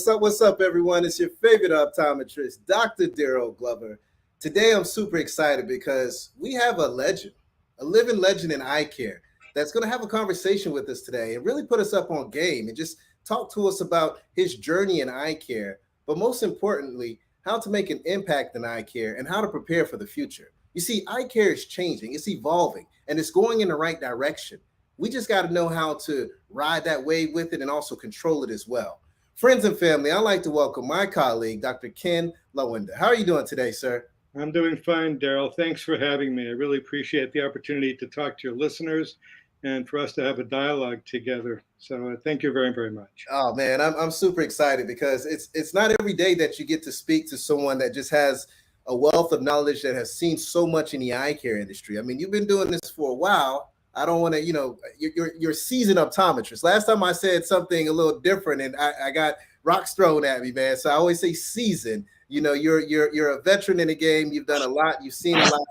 What's up, everyone? It's your favorite optometrist, Dr. Darryl Glover. Today, I'm super excited because we have a legend, a living legend in eye care that's going to have a conversation with us today and really put us up on game and just talk to us about his journey in eye care, but most importantly, how to make an impact in eye care and how to prepare for the future. You see, eye care is changing, it's evolving, and it's going in the right direction. We just got to know how to ride that wave with it and also control it as well. Friends and family, I'd like to welcome my colleague, Dr. Ken Lawenda. How are you doing today, sir? I'm doing fine, Darryl. Thanks for having me. I really appreciate the opportunity to talk to your listeners and for us to have a dialogue together. So thank you very, very much. Oh man, I'm super excited because it's not every day that you get to speak to someone that just has a wealth of knowledge that has seen so much in the eye care industry. I mean, you've been doing this for a while. I don't want to, you're a seasoned optometrist. Last time I said something a little different, and I got rocks thrown at me, man. So I always say seasoned. You're a veteran in the game. You've done a lot. You've seen a lot.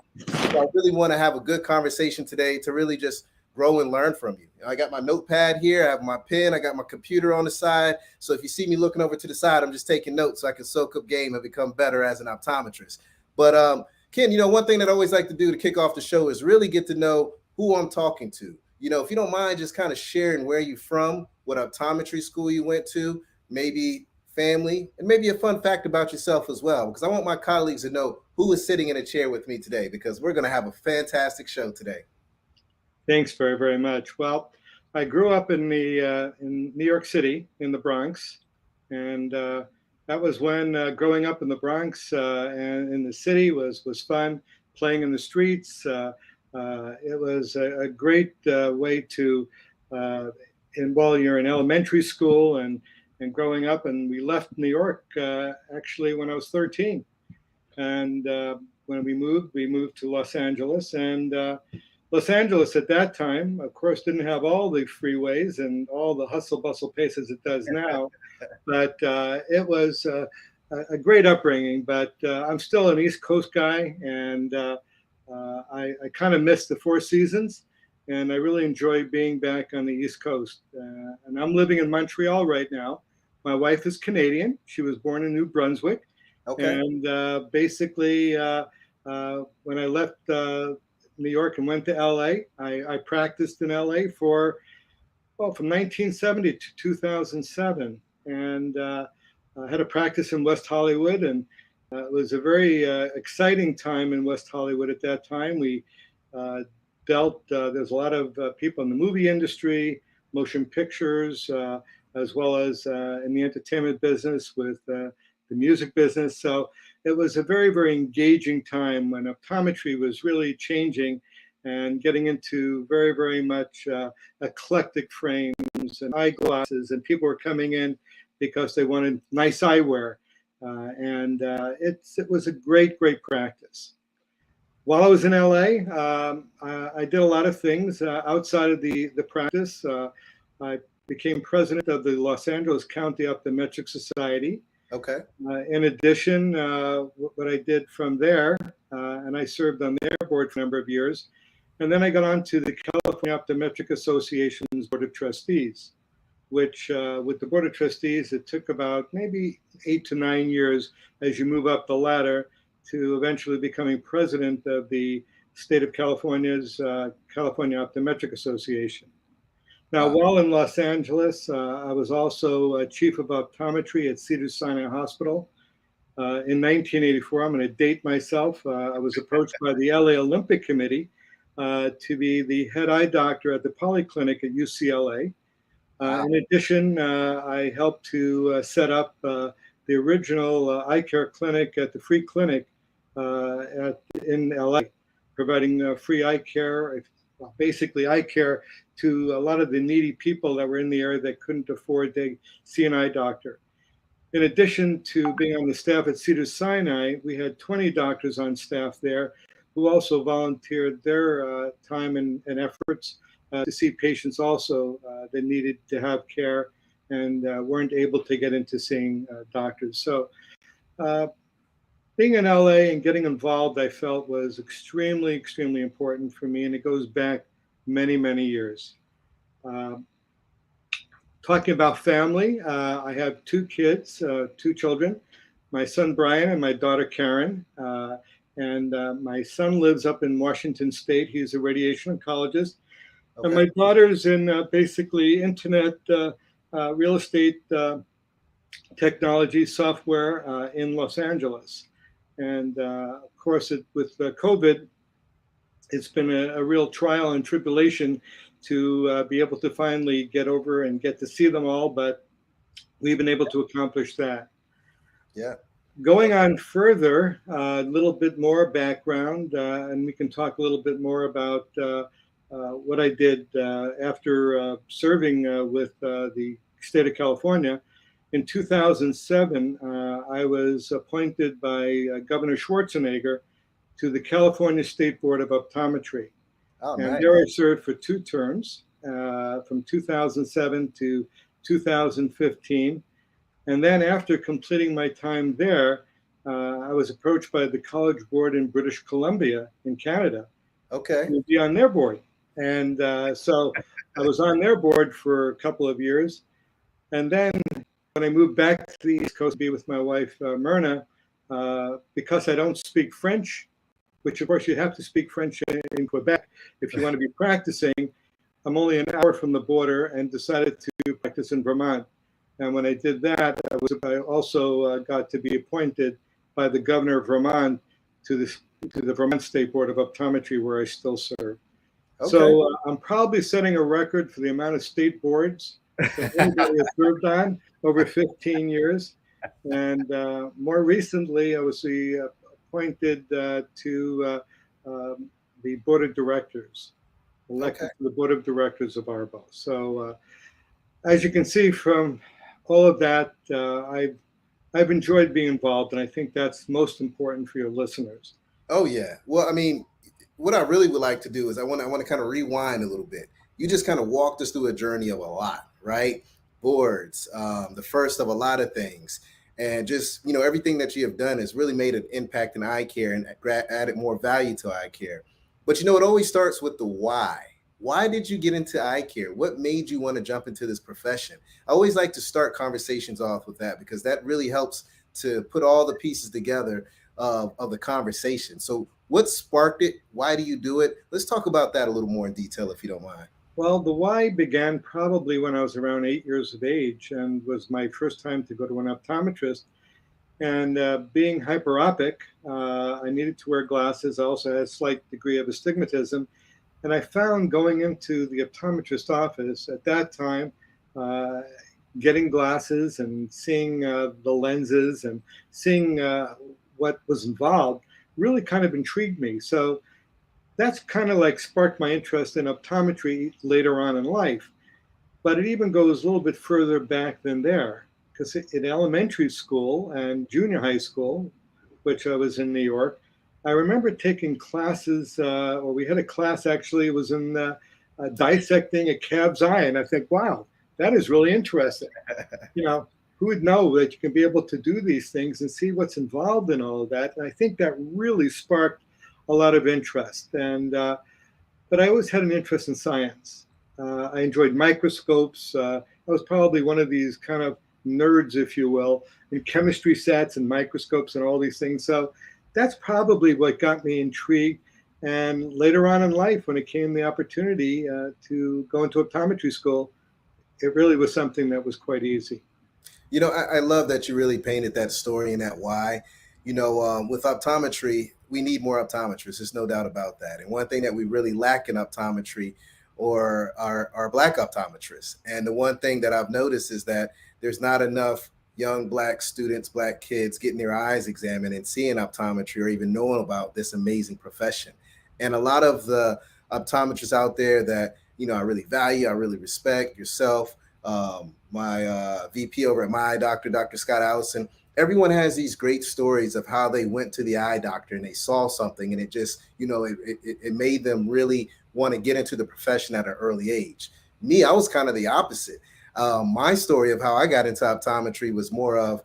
So I really want to have a good conversation today to really just grow and learn from you. I got my notepad here. I have my pen. I got my computer on the side. So if you see me looking over to the side, I'm just taking notes so I can soak up game and become better as an optometrist. But Ken, one thing that I always like to do to kick off the show is really get to know who I'm talking to. If you don't mind just kind of sharing where you're from, what optometry school you went to, maybe family, and maybe a fun fact about yourself as well, because I want my colleagues to know who is sitting in a chair with me today, because we're going to have a fantastic show today. Thanks very, very much. Well, I grew up in New York City, in the Bronx, and that was when growing up in the Bronx and in the city was fun, playing in the streets. It was a great way to, and while you're in elementary school and growing up, and we left New York actually when I was 13. And when we moved to Los Angeles. And Los Angeles at that time, of course, didn't have all the freeways and all the hustle bustle pace as it does now. But it was a great upbringing. But I'm still an East Coast guy, and I kind of missed the Four Seasons, and I really enjoy being back on the East Coast. And I'm living in Montreal right now. My wife is Canadian. She was born in New Brunswick. Okay. And basically, when I left New York and went to LA, I practiced in LA from 1970 to 2007. And I had a practice in West Hollywood, and it was a very exciting time in West Hollywood at that time. We there's a lot of people in the movie industry, motion pictures, as well as in the entertainment business with the music business. So it was a very, very engaging time when optometry was really changing and getting into very, very much eclectic frames and eyeglasses, and people were coming in because they wanted nice eyewear. It was a great, great practice. While I was in LA, I did a lot of things outside of the practice. I became president of the Los Angeles County Optometric Society. Okay. In addition, what I did from there, and I served on their board for a number of years, and then I got on to the California Optometric Association's Board of Trustees, which with the Board of Trustees, it took about maybe 8 to 9 years as you move up the ladder to eventually becoming president of the state of California's California Optometric Association. Now, while in Los Angeles, I was also chief of optometry at Cedars-Sinai Hospital. In 1984, I'm going to date myself. I was approached by the LA Olympic Committee to be the head eye doctor at the Polyclinic at UCLA. In addition, I helped to set up the original Eyecare clinic at the Free Clinic in LA, providing free eye care, basically eye care to a lot of the needy people that were in the area that couldn't afford to see an eye doctor. In addition to being on the staff at Cedars-Sinai, we had 20 doctors on staff there who also volunteered their time and efforts to see patients also that needed to have care and weren't able to get into seeing doctors. So being in LA and getting involved, I felt was extremely, extremely important for me, and it goes back many, many years. talking about family, I have two kids, two children, my son Brian and my daughter Karen. And my son lives up in Washington State. He's a radiation oncologist. And my Okay. daughter's in basically internet real estate technology software in Los Angeles. And of course, with COVID, it's been a real trial and tribulation to be able to finally get over and get to see them all. But we've been able to accomplish that. Yeah. Going on further, a little bit more background, and we can talk a little bit more about what I did after serving with the state of California. In 2007, I was appointed by Governor Schwarzenegger to the California State Board of Optometry. Oh, And nice. there I served for 2 terms, from 2007 to 2015. And then after completing my time there, I was approached by the College Board in British Columbia in Canada Okay. to be on their board. And so I was on their board for a couple of years. And then when I moved back to the East Coast to be with my wife, Myrna, because I don't speak French, which of course you have to speak French in Quebec if you want to be practicing, I'm only an hour from the border and decided to practice in Vermont. And when I did that, I also got to be appointed by the governor of Vermont to the Vermont State Board of Optometry, where I still serve. Okay. So I'm probably setting a record for the amount of state boards that anybody has served on over 15 years. And more recently, I was appointed to the board of directors, elected to the board of directors of ARBO. So as you can see from all of that, I've enjoyed being involved, and I think that's most important for your listeners. Oh yeah. Well, I mean, what I really would like to do is I want to kind of rewind a little bit. You just kind of walked us through a journey of a lot, right? Boards, the first of a lot of things, and just everything that you have done has really made an impact in eye care and added more value to eye care. But it always starts with the why. Why did you get into eye care? What made you want to jump into this profession? I always like to start conversations off with that because that really helps to put all the pieces together of the conversation. So what sparked it? Why do you do it? Let's talk about that a little more in detail, if you don't mind. Well, the why began probably when I was around 8 years of age and was my first time to go to an optometrist. And being hyperopic, I needed to wear glasses. I also had a slight degree of astigmatism. And I found going into the optometrist office at that time, getting glasses and seeing the lenses and seeing what was involved really kind of intrigued me. So that's kind of like sparked my interest in optometry later on in life. But it even goes a little bit further back than there, because in elementary school and junior high school, which I was in New York, I remember taking classes, or we had a class actually, it was in dissecting a calf's eye. And I think, wow, that is really interesting. Who would know that you can be able to do these things and see what's involved in all of that? And I think that really sparked a lot of interest. But I always had an interest in science. I enjoyed microscopes. I was probably one of these kind of nerds, if you will, in chemistry sets and microscopes and all these things. So that's probably what got me intrigued. And later on in life, when it came the opportunity to go into optometry school, it really was something that was quite easy. I love that you really painted that story and that why. With optometry, we need more optometrists. There's no doubt about that. And one thing that we really lack in optometry are Black optometrists. And the one thing that I've noticed is that there's not enough young Black students, Black kids getting their eyes examined and seeing optometry or even knowing about this amazing profession. And a lot of the optometrists out there that, I really value, I really respect, yourself, my VP over at my eye doctor, Dr. Scott Allison, everyone has these great stories of how they went to the eye doctor and they saw something and it just, it made them really want to get into the profession at an early age. Me, I was kind of the opposite. My story of how I got into optometry was more of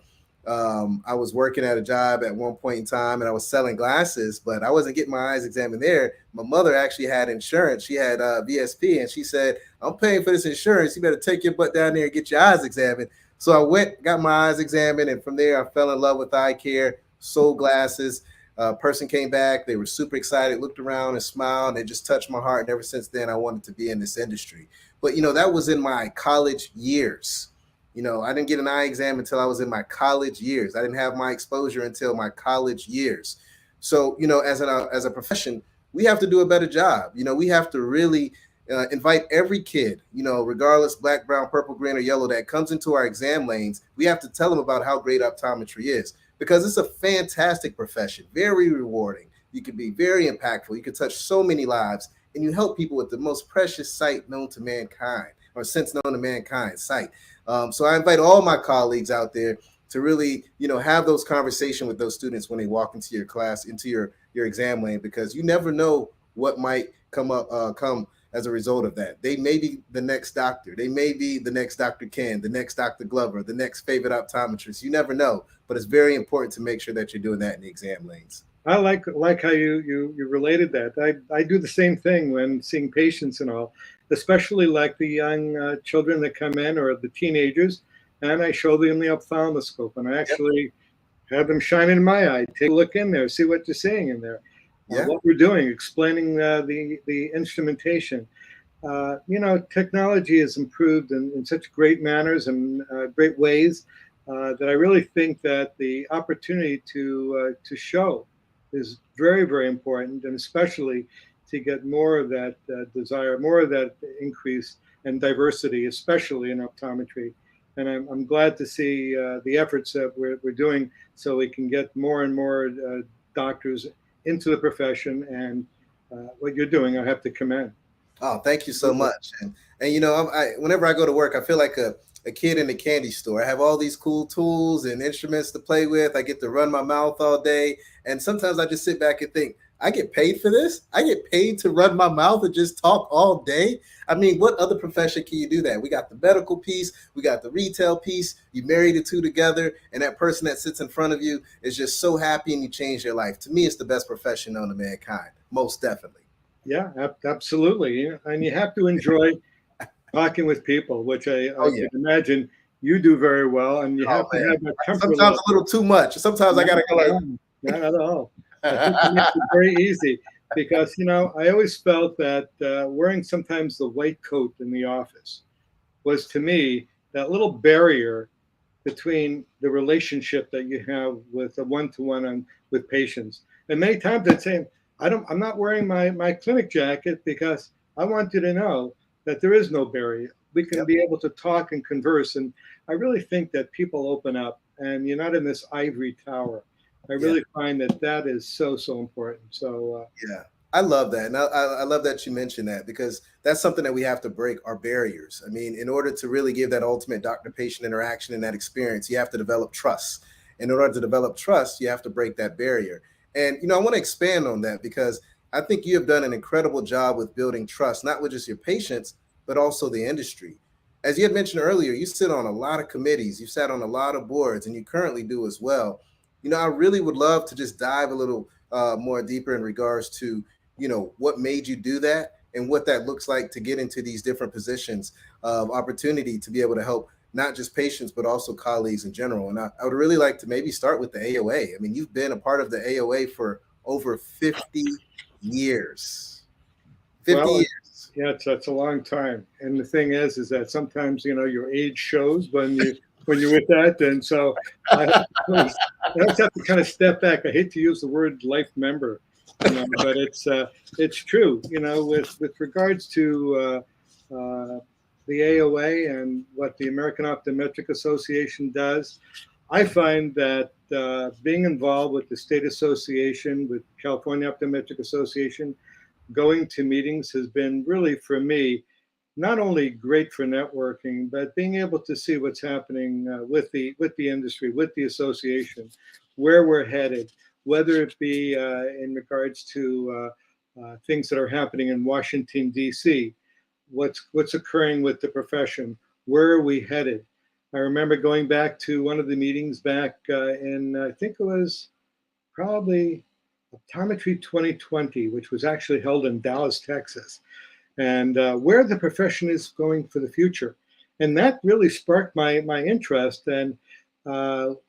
I was working at a job at one point in time, and I was selling glasses, but I wasn't getting my eyes examined there. My mother actually had insurance. She had VSP, and she said, "I'm paying for this insurance. You better take your butt down there and get your eyes examined." So I went, got my eyes examined, and from there I fell in love with eye care. Sold glasses. Person came back. They were super excited, looked around and smiled, and it just touched my heart. And ever since then, I wanted to be in this industry. But that was in my college years. I didn't get an eye exam until I was in my college years. I didn't have my exposure until my college years. So, as a profession, we have to do a better job. We have to really invite every kid, regardless, black, brown, purple, green, or yellow, that comes into our exam lanes. We have to tell them about how great optometry is, because it's a fantastic profession, very rewarding. You can be very impactful. You can touch so many lives, and you help people with the most precious sight known to mankind, or since known to mankind, sight. So I invite all my colleagues out there to really, have those conversations with those students when they walk into your class, into your exam lane, because you never know what might come as a result of that. They may be the next doctor. They may be the next Dr. Ken, the next Dr. Glover, the next favorite optometrist. You never know, but it's very important to make sure that you're doing that in the exam lanes. I like how you related that. I do the same thing when seeing patients and all, especially like the young children that come in, or the teenagers, and I show them the ophthalmoscope, and I actually have them shine in my eye, take a look in there, see what you're seeing in there, what we're doing, explaining the instrumentation. Technology has improved in such great manners and great ways that I really think that the opportunity to show is very, very important, and especially to get more of that desire, more of that increase and diversity, especially in optometry. And I'm glad to see the efforts that we're doing, so we can get more and more doctors into the profession. And what you're doing, I have to commend. Oh, thank you so much. And whenever I go to work, I feel like a kid in a candy store. I have all these cool tools and instruments to play with. I get to run my mouth all day. And sometimes I just sit back and think, I get paid for this? I get paid to run my mouth and just talk all day? I mean, what other profession can you do that? We got the medical piece, we got the retail piece. You marry the two together, and that person that sits in front of you is just so happy, and you change their life. To me, it's the best profession known to mankind, most definitely. Yeah, absolutely. And you have to enjoy talking with people, which I can imagine you do very well. And you have to have that comfort. Sometimes level. A little too much. Sometimes I got to go like, not at all. I think it makes it very easy, because, I always felt that wearing sometimes the white coat in the office was, to me, that little barrier between the relationship that you have with a one-to-one with patients. And many times I'd say, I'm not wearing my clinic jacket because I want you to know that there is no barrier. We can be able to talk and converse. And I really think that people open up, and you're not in this ivory tower. I really find that is so important. So I love that. And I love that you mentioned that, because that's something that we have to break, our barriers. I mean, in order to really give that ultimate doctor-patient interaction and that experience, you have to develop trust. In order to develop trust, you have to break that barrier. And, I want to expand on that, because I think you have done an incredible job with building trust, not with just your patients, but also the industry. As you had mentioned earlier, you sit on a lot of committees, you've sat on a lot of boards, and you currently do as well. I really would love to just dive a little more deeper in regards to, what made you do that, and what that looks like to get into these different positions of opportunity to be able to help not just patients, but also colleagues in general. And I would really like to maybe start with the AOA. I mean, you've been a part of the AOA for over 50 years. 50 years. Yeah, that's a long time. And the thing is that sometimes, your age shows when you're with that. And so I always have to kind of step back. I hate to use the word life member, but it's true, with regards to the AOA and what the American Optometric Association does. I find that being involved with the state association, with California Optometric Association, going to meetings has been really, for me, not only great for networking, but being able to see what's happening with the industry, with the association, where we're headed, whether it be in regards to things that are happening in Washington, D.C., what's occurring with the profession, where are we headed? I remember going back to one of the meetings back in, I think it was probably Optometry 2020, which was actually held in Dallas, Texas, and where the profession is going for the future. And that really sparked my interest. And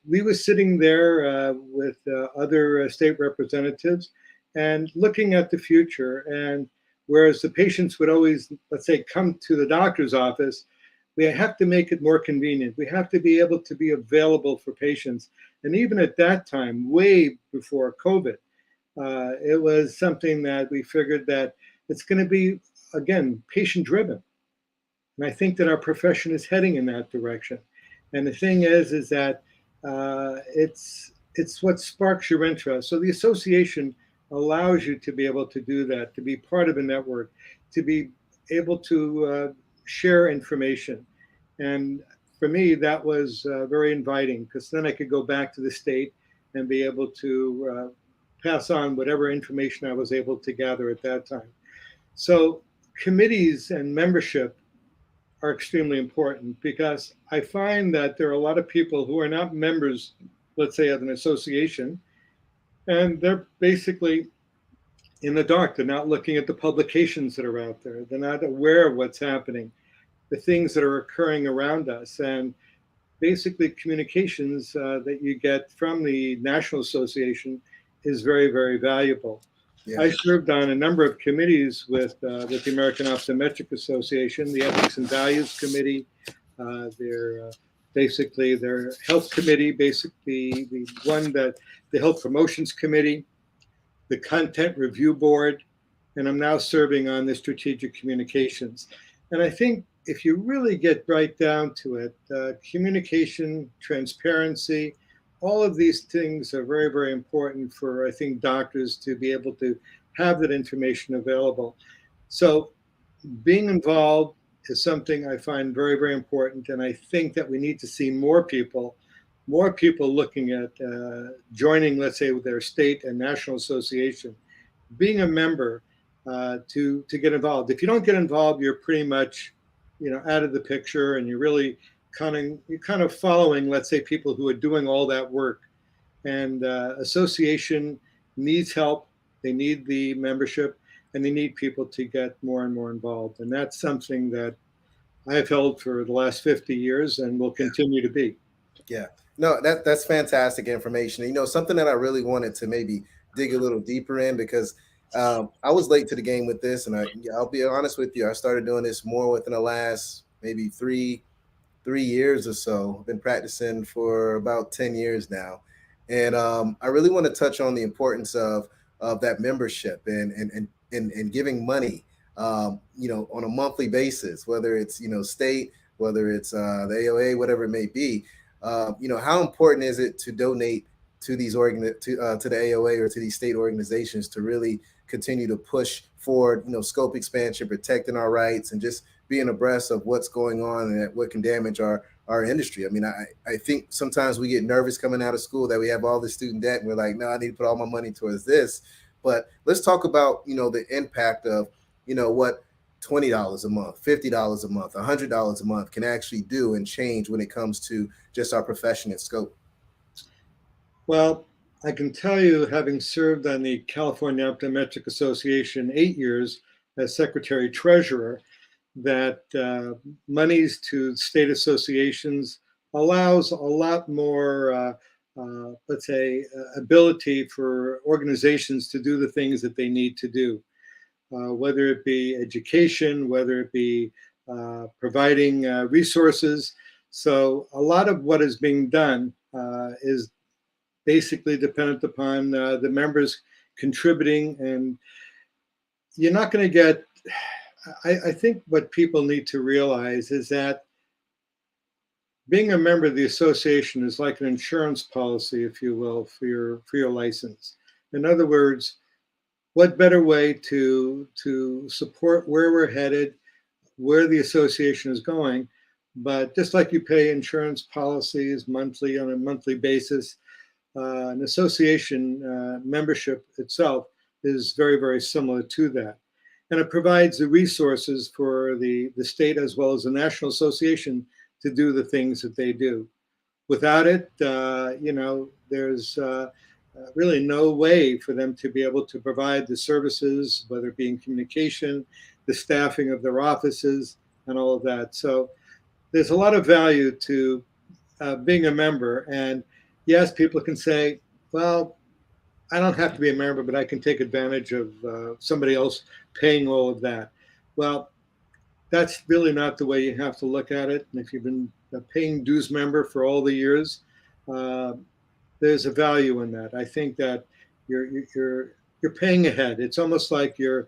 we were sitting there with other state representatives and looking at the future. And whereas the patients would always, let's say, come to the doctor's office, we have to make it more convenient. We have to be able to be available for patients. And even at that time, way before COVID, it was something that we figured that it's going to be, again, patient driven. And I think that our profession is heading in that direction. And the thing is that it's what sparks your interest. So the association allows you to be able to do that, to be part of a network, to be able to share information. And for me, that was very inviting, because then I could go back to the state and be able to pass on whatever information I was able to gather at that time. So committees and membership are extremely important, because I find that there are a lot of people who are not members, let's say, of an association, and they're basically in the dark. They're not looking at the publications that are out there. They're not aware of what's happening, the things that are occurring around us. And basically communications that you get from the National Association is very, very valuable. Yeah. I served on a number of committees with the American Optometric Association, the Ethics and Values Committee, basically their health committee, basically the one that the Health Promotions Committee, the Content Review Board, and I'm now serving on the Strategic Communications. And I think if you really get right down to it, communication, transparency, all of these things are very, very important for, I think, doctors to be able to have that information available. So being involved is something I find very, very important. And I think that we need to see more people looking at joining, let's say, with their state and national association, being a member to get involved. If you don't get involved, you're pretty much, out of the picture, and you're really kind of following, let's say, people who are doing all that work. And association needs help. They need the membership, and they need people to get more and more involved. And that's something that I have held for the last 50 years and will continue to be. Yeah, no, that's fantastic information. Something that I really wanted to maybe dig a little deeper in, because I was late to the game with this, and I'll be honest with you, I started doing this more within the last maybe three years or so. I've been practicing for about 10 years now. And I really want to touch on the importance of that membership and giving money, on a monthly basis, whether it's, state, whether it's the AOA, whatever it may be. How important is it to donate to these to the AOA or to these state organizations to really continue to push forward, scope expansion, protecting our rights, and just being abreast of what's going on and what can damage our industry? I mean, I think sometimes we get nervous coming out of school that we have all this student debt, and we're like, no, I need to put all my money towards this. But let's talk about, the impact of, what $20 a month, $50 a month, $100 a month can actually do and change when it comes to just our profession and scope. Well, I can tell you, having served on the California Optometric Association 8 years as Secretary Treasurer, that monies to state associations allows a lot more, let's say, ability for organizations to do the things that they need to do, whether it be education, whether it be providing resources. So a lot of what is being done is basically dependent upon the members contributing, and you're not going to get, I think what people need to realize is that being a member of the association is like an insurance policy, if you will, for your license. In other words, what better way to support where we're headed, where the association is going, but just like you pay insurance policies monthly on a monthly basis, an association membership itself is very, very similar to that. And it provides the resources for the state as well as the National Association to do the things that they do. Without it, there's really no way for them to be able to provide the services, whether it be in communication, the staffing of their offices, and all of that. So there's a lot of value to being a member. And yes, people can say, well, I don't have to be a member, but I can take advantage of somebody else paying all of that. Well, that's really not the way you have to look at it. And if you've been a paying dues member for all the years, uh, there's a value in that. I think that you're paying ahead. It's almost like you're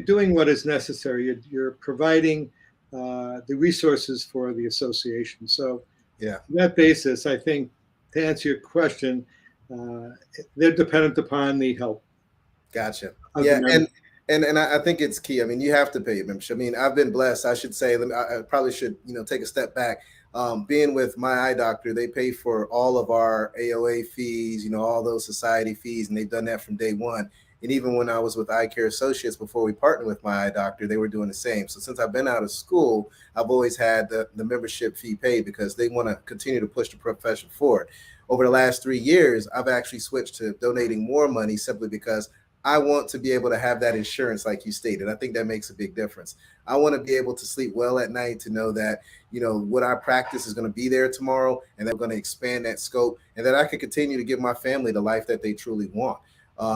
doing what is necessary. You're providing the resources for the association. So, Yeah. on that basis, I think to answer your question, uh, they're dependent upon the help. Gotcha. Of the Yeah, member. and I think it's key. I mean, you have to pay your membership. I mean, I've been blessed. I should say, I probably should, take a step back. Being with my eye doctor, they pay for all of our AOA fees, all those society fees, and they've done that from day one. And even when I was with Eyecare Associates before we partnered with my eye doctor, they were doing the same. So since I've been out of school, I've always had the membership fee paid because they want to continue to push the profession forward. Over the last 3 years, I've actually switched to donating more money simply because I want to be able to have that insurance, like you stated. I think that makes a big difference. I want to be able to sleep well at night to know that, what I practice is going to be there tomorrow and they're going to expand that scope and that I can continue to give my family the life that they truly want.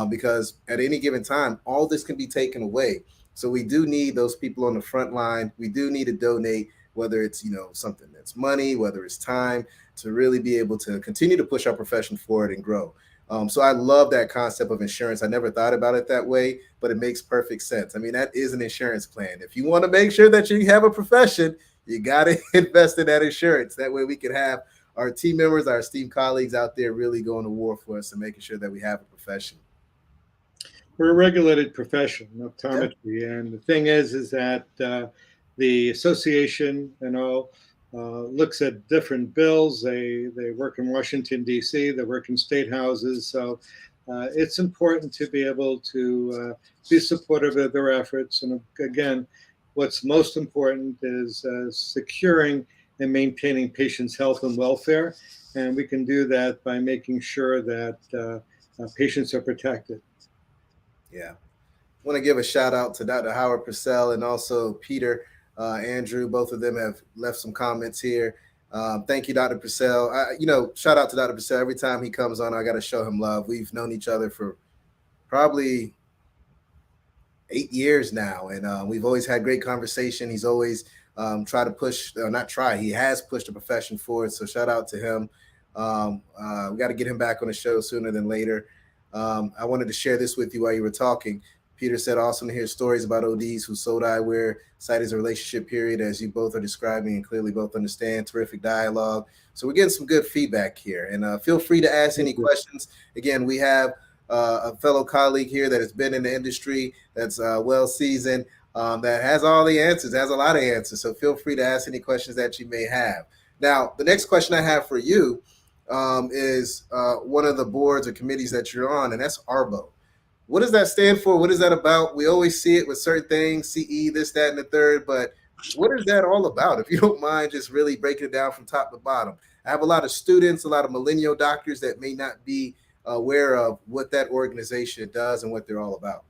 Because at any given time, all this can be taken away. So we do need those people on the front line. We do need to donate, whether it's, something that's money, whether it's time, to really be able to continue to push our profession forward and grow. So I love that concept of insurance. I never thought about it that way, but it makes perfect sense. I mean, that is an insurance plan. If you want to make sure that you have a profession, you got to invest in that insurance. That way we can have our team members, our esteemed colleagues out there really going to war for us and making sure that we have a profession. We're a regulated profession, Yeah. optometry, and the thing is that the association looks at different bills. They work in Washington D.C. They work in state houses, so it's important to be able to be supportive of their efforts. And again, what's most important is securing and maintaining patients' health and welfare, and we can do that by making sure that patients are protected. Yeah. I want to give a shout out to Dr. Howard Purcell and also Peter Andrew. Both of them have left some comments here. Thank you, Dr. Purcell. Shout out to Dr. Purcell. Every time he comes on, I got to show him love. We've known each other for probably 8 years now, and we've always had great conversation. He's always tried to push, not try, he has pushed the profession forward. So shout out to him. We got to get him back on the show sooner than later. I wanted to share this with you while you were talking. Peter said, awesome to hear stories about ODs who sold eyewear, cited a relationship period, as you both are describing and clearly both understand. Terrific dialogue. So we're getting some good feedback here. And feel free to ask any questions. Again, we have a fellow colleague here that has been in the industry, that's well seasoned, that has all the answers, has a lot of answers. So feel free to ask any questions that you may have. Now, the next question I have for you is one of the boards or committees that you're on, and that's ARBO. What does that stand for? What is that about? We always see it with certain things, CE, this, that, and the third, but what is that all about? If you don't mind just really breaking it down from top to bottom. I have a lot of students, a lot of millennial doctors that may not be aware of what that organization does and what they're all about.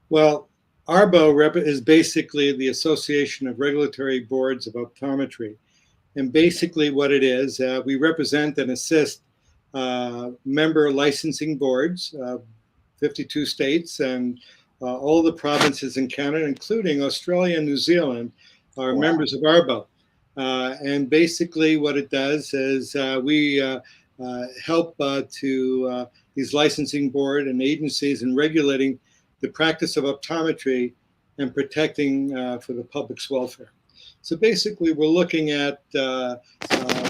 Well, ARBO is basically the Association of Regulatory Boards of Optometry. And basically what it is, we represent and assist member licensing boards, 52 states, and all the provinces in Canada, including Australia and New Zealand, are members of ARBO. And basically what it does is we help to these licensing board and agencies in regulating the practice of optometry and protecting for the public's welfare. So basically, we're looking at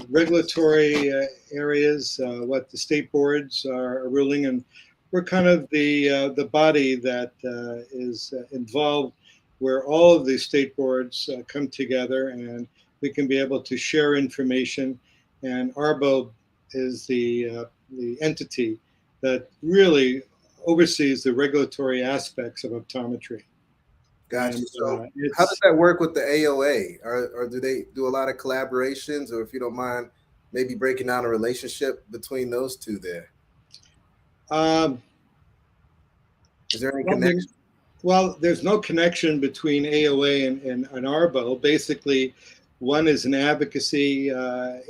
regulatory areas, what the state boards are ruling, and we're kind of the body that is involved, where all of the state boards come together, and we can be able to share information. And ARBO is the entity that really oversees the regulatory aspects of optometry. Gotcha. And So how does it's that work with the AOA? Or do they do a lot of collaborations? Or if you don't mind, maybe breaking down a relationship between those two there. um, Is there any well, there, connection? well, there's no connection between AOA and ARBO. Basically, one is an advocacy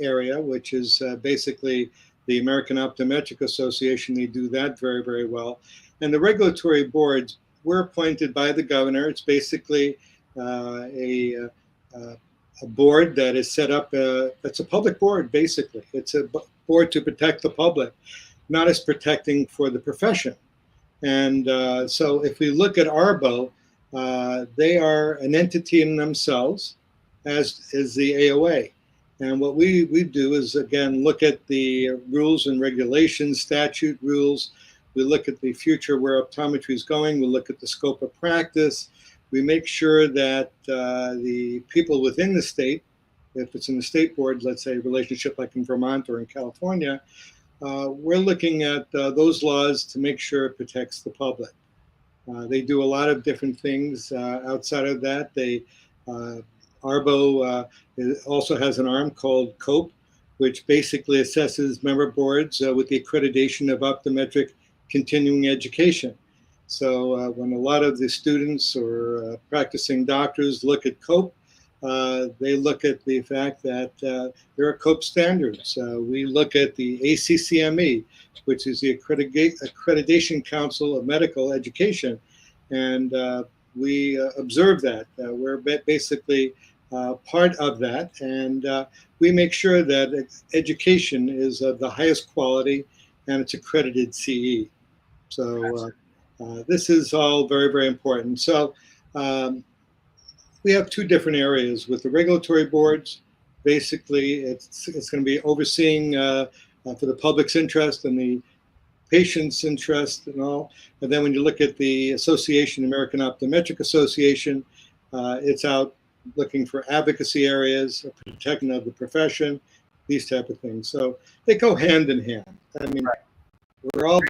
area, which is basically the American Optometric Association. They do that very, very well. And the regulatory boards were appointed by the governor. It's basically uh, a board that is set up. It's a public board, basically. It's a board to protect the public, not as protecting for the profession. And so if we look at ARBO, they are an entity in themselves, as is the AOA. And what we do is, again, look at the rules and regulations, statute rules. We look at the future where optometry is going. We look at the scope of practice. We make sure that the people within the state, if it's in the state board, let's say a relationship like in Vermont or in California, we're looking at those laws to make sure it protects the public. They do a lot of different things outside of that. ARBO also has an arm called COPE, which basically assesses member boards with the accreditation of optometric continuing education. So when a lot of the students or practicing doctors look at COPE, they look at the fact that there are COPE standards. We look at the ACCME, which is the Accreditation Council of Medical Education, and we observe that. We're basically part of that, and we make sure that education is of the highest quality and it's accredited CE. So this is all very, very important. So we have two different areas with the regulatory boards. Basically, it's going to be overseeing for the public's interest and the patient's interest and all. And then when you look at the association, American Optometric Association, it's out looking for advocacy areas, protection of the profession, these type of things. So they go hand in hand. I mean, we're all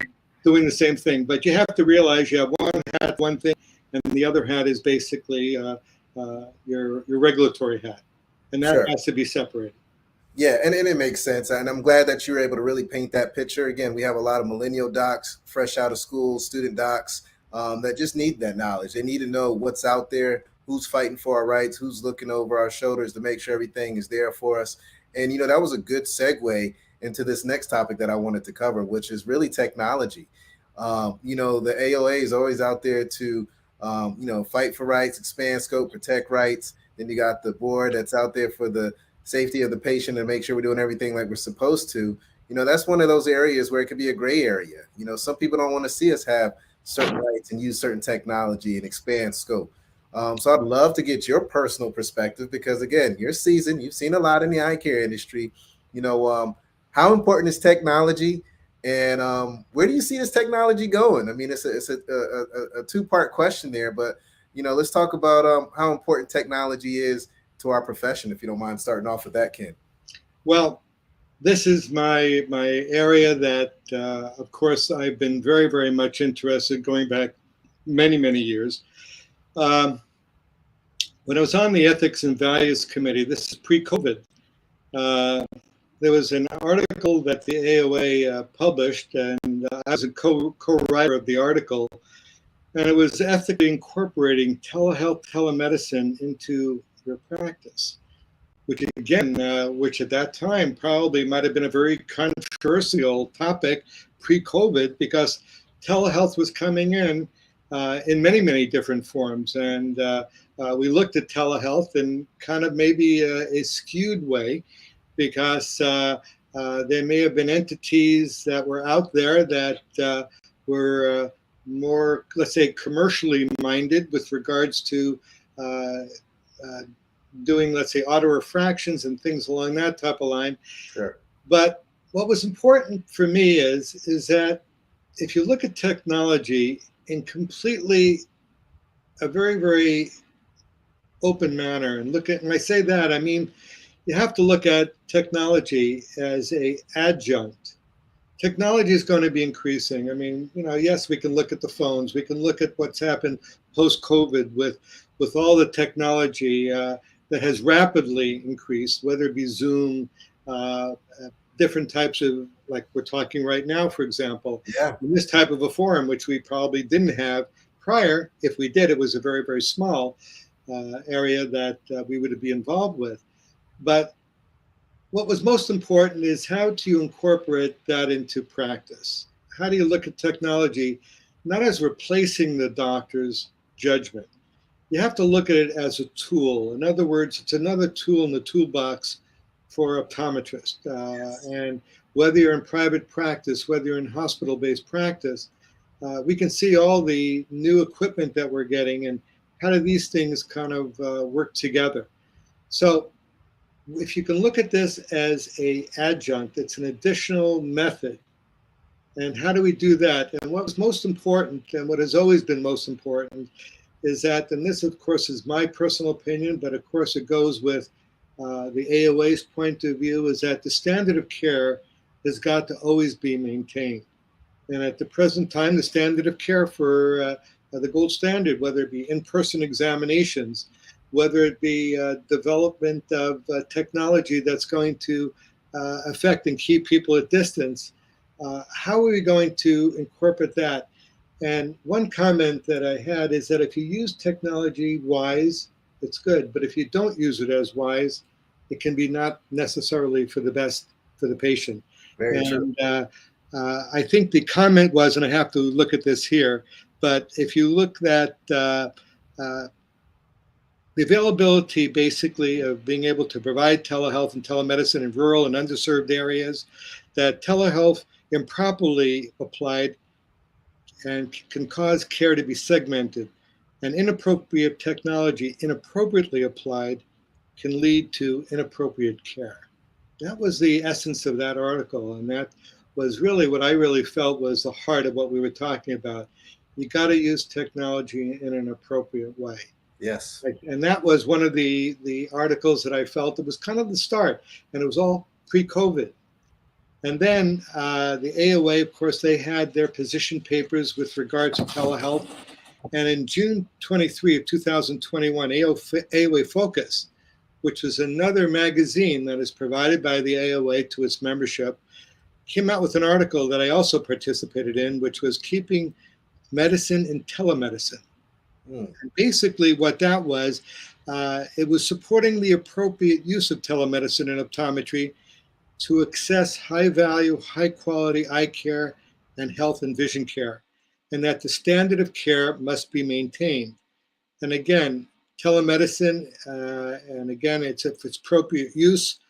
doing the same thing, but you have to realize you have one hat, one thing, and the other hat is basically your regulatory hat, and that Sure. has to be separated. Yeah, and it makes sense. And I'm glad that you were able to really paint that picture. Again, we have a lot of millennial docs, fresh out of school, student docs that just need that knowledge. They need to know what's out there, who's fighting for our rights, who's looking over our shoulders to make sure everything is there for us. And, that was a good segue into this next topic that I wanted to cover, which is really technology. The AOA is always out there to, fight for rights, expand scope, protect rights. Then you got the board that's out there for the safety of the patient and make sure we're doing everything like we're supposed to. That's one of those areas where it could be a gray area. Some people don't want to see us have certain rights and use certain technology and expand scope. So I'd love to get your personal perspective because, again, you're seasoned. You've seen a lot in the eye care industry. How important is technology, and where do you see this technology going? I mean, it's a two-part question there, but let's talk about how important technology is to our profession, if you don't mind starting off with that, Ken. Well, this is my area that, of course, I've been very, very much interested going back many, many years. When I was on the Ethics and Values Committee, this is pre-COVID, there was an article that the AOA published, and I was a co-writer of the article, and it was ethically incorporating telehealth, telemedicine into your practice, which again, which at that time probably might have been a very controversial topic pre-COVID because telehealth was coming in many, many different forms. And we looked at telehealth in kind of maybe a skewed way because there may have been entities that were out there that were more, let's say, commercially minded with regards to doing, let's say, auto refractions and things along that type of line. Sure. But what was important for me is that if you look at technology in completely a very, very open manner and look at, and I say that, I mean, you have to look at technology as a adjunct Technology is going to be increasing. I mean, yes, we can look at the phones. We can look at what's happened post-COVID with all the technology that has rapidly increased, whether it be Zoom, uh, different types of, like we're talking right now, for example, Yeah. in this type of a forum, which we probably didn't have prior. If we did, it was a very, very small area that we would be involved with. But what was most important is how do you incorporate that into practice? How do you look at technology not as replacing the doctor's judgment? You have to look at it as a tool. In other words, it's another tool in the toolbox for optometrists. And whether you're in private practice, whether you're in hospital-based practice, we can see all the new equipment that we're getting and how do these things kind of work together. So if you can look at this as a adjunct, it's an additional method. And how do we do that? And what's most important, and what has always been most important, is that, and this of course is my personal opinion, but of course it goes with the AOA's point of view, is that the standard of care has got to always be maintained. And at the present time, the standard of care for the gold standard, whether it be in-person examinations, whether it be development of technology that's going to affect and keep people at distance, how are we going to incorporate that? And one comment that I had is that if you use technology wise, it's good. But if you don't use it as wise, it can be not necessarily for the best for the patient. Very true. And I think the comment was, and I have to look at this here, but if you look at the availability basically of being able to provide telehealth and telemedicine in rural and underserved areas, that telehealth improperly applied and can cause care to be segmented, and inappropriate technology inappropriately applied can lead to inappropriate care. That was the essence of that article, and that was really what I really felt was the heart of what we were talking about. You got to use technology in an appropriate way. Yes. And that was one of the articles that I felt it was kind of the start, and it was all pre-COVID. And then the AOA, of course, they had their position papers with regards to telehealth. And in June 23 of 2021, AOA Focus, which is another magazine that is provided by the AOA to its membership, came out with an article that I also participated in, which was Keeping Medicine in Telemedicine. And basically what that was, it was supporting the appropriate use of telemedicine and optometry to access high value, high quality eye care and health and vision care, and that the standard of care must be maintained. And again, telemedicine, and again, if it's appropriate use,